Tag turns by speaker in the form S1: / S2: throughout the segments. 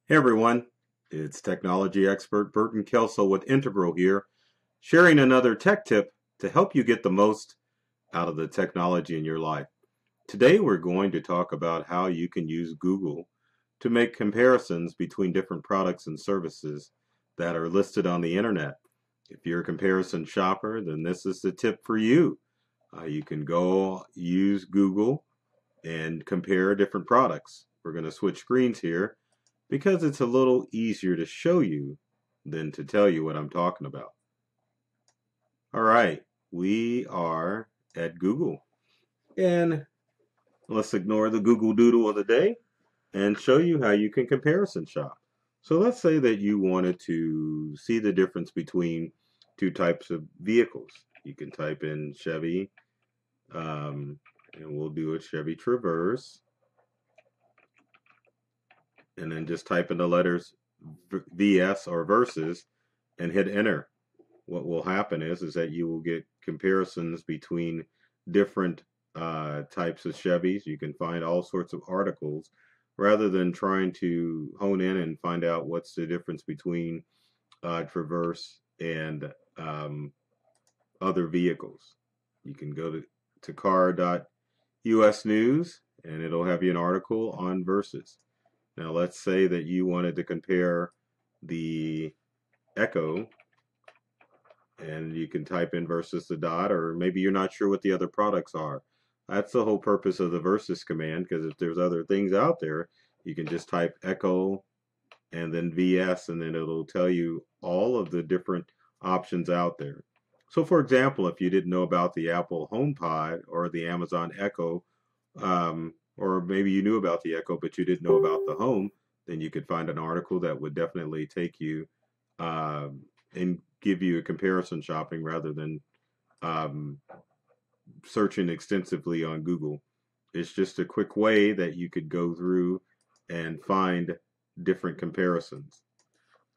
S1: Hey everyone, it's technology expert Burton Kelso with Integral here, sharing another tech tip to help you get the most out of the technology in your life. Today we're going to talk about how you can use Google to make comparisons between different products and services that are listed on the internet. If you're a comparison shopper, then this is the tip for you. You can go use Google and compare different products. We're going to switch screens here because it's a little easier to show you than to tell you what I'm talking about. All right, we are at Google. And let's ignore the Google Doodle of the day and show you how you can comparison shop. So let's say that you wanted to see the difference between two types of vehicles. You can type in Chevy, and we'll do a Chevy Traverse. And then just type in the letters VS or versus and hit enter. What will happen is that you will get comparisons between different types of Chevys. You can find all sorts of articles rather than trying to hone in and find out what's the difference between Traverse and other vehicles. You can go to car.us news and it'll have you an article on versus. Now let's say that you wanted to compare the Echo, and you can type in versus the dot, or maybe you're not sure what the other products are. That's the whole purpose of the versus command, because if there's other things out there, you can just type Echo and then VS, and then it'll tell you all of the different options out there. So for example, if you didn't know about the Apple HomePod or the Amazon Echo, or maybe you knew about the Echo but you didn't know about the Home, then you could find an article that would definitely take you and give you a comparison shopping rather than searching extensively on Google. It's just a quick way that you could go through and find different comparisons.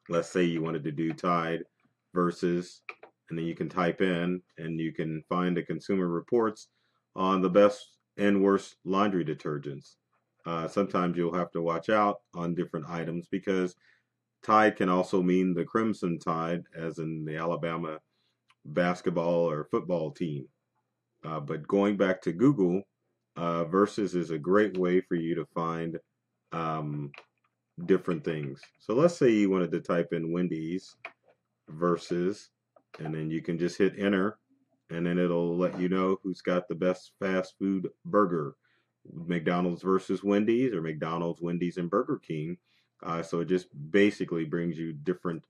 S1: Let's say you wanted to do Tide versus, and then you can type in and you can find the Consumer Reports on the best and worst laundry detergents. Sometimes you'll have to watch out on different items because Tide can also mean the Crimson Tide, as in the Alabama basketball or football team. But going back to Google, versus is a great way for you to find different things. So let's say you wanted to type in Wendy's versus, and then you can just hit enter, and then it'll let you know who's got the best fast food burger, McDonald's versus Wendy's, or McDonald's, Wendy's, and Burger King. So it just basically brings you different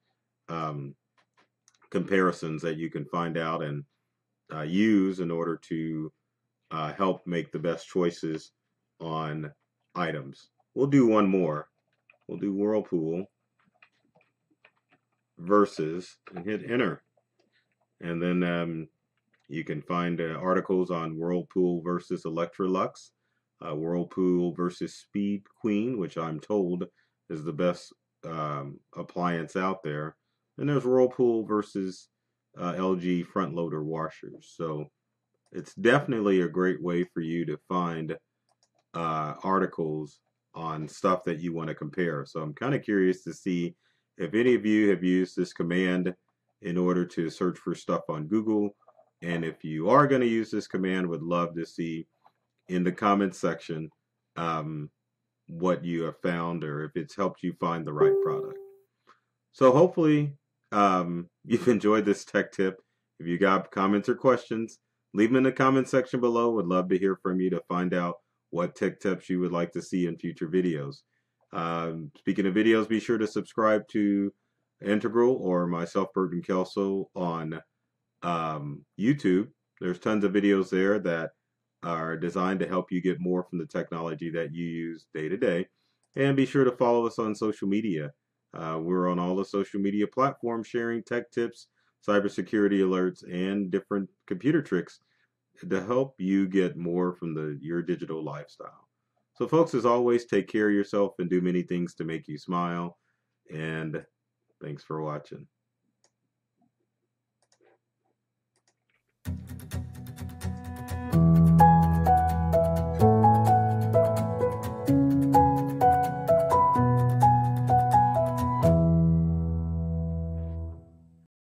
S1: comparisons that you can find out and use in order to help make the best choices on items. We'll do one more. We'll do Whirlpool versus and hit enter. And then you can find articles on Whirlpool versus Electrolux, Whirlpool versus Speed Queen, which I'm told is the best appliance out there. And there's Whirlpool versus LG front loader washers. So it's definitely a great way for you to find articles on stuff that you want to compare. So I'm kind of curious to see if any of you have used this command in order to search for stuff on Google. And if you are going to use this command, would love to see in the comments section what you have found or if it's helped you find the right product. So hopefully you've enjoyed this tech tip. If you got comments or questions, leave them in the comment section below. Would love to hear from you to find out what tech tips you would like to see in future videos. Speaking of videos, be sure to subscribe to Integral or myself, Burton Kelso, on YouTube. There's tons of videos there that are designed to help you get more from the technology that you use day to day. And be sure to follow us on social media. We're on all the social media platforms sharing tech tips, cybersecurity alerts, and different computer tricks to help you get more from your digital lifestyle. So folks, as always, take care of yourself and do many things to make you smile. And thanks for watching.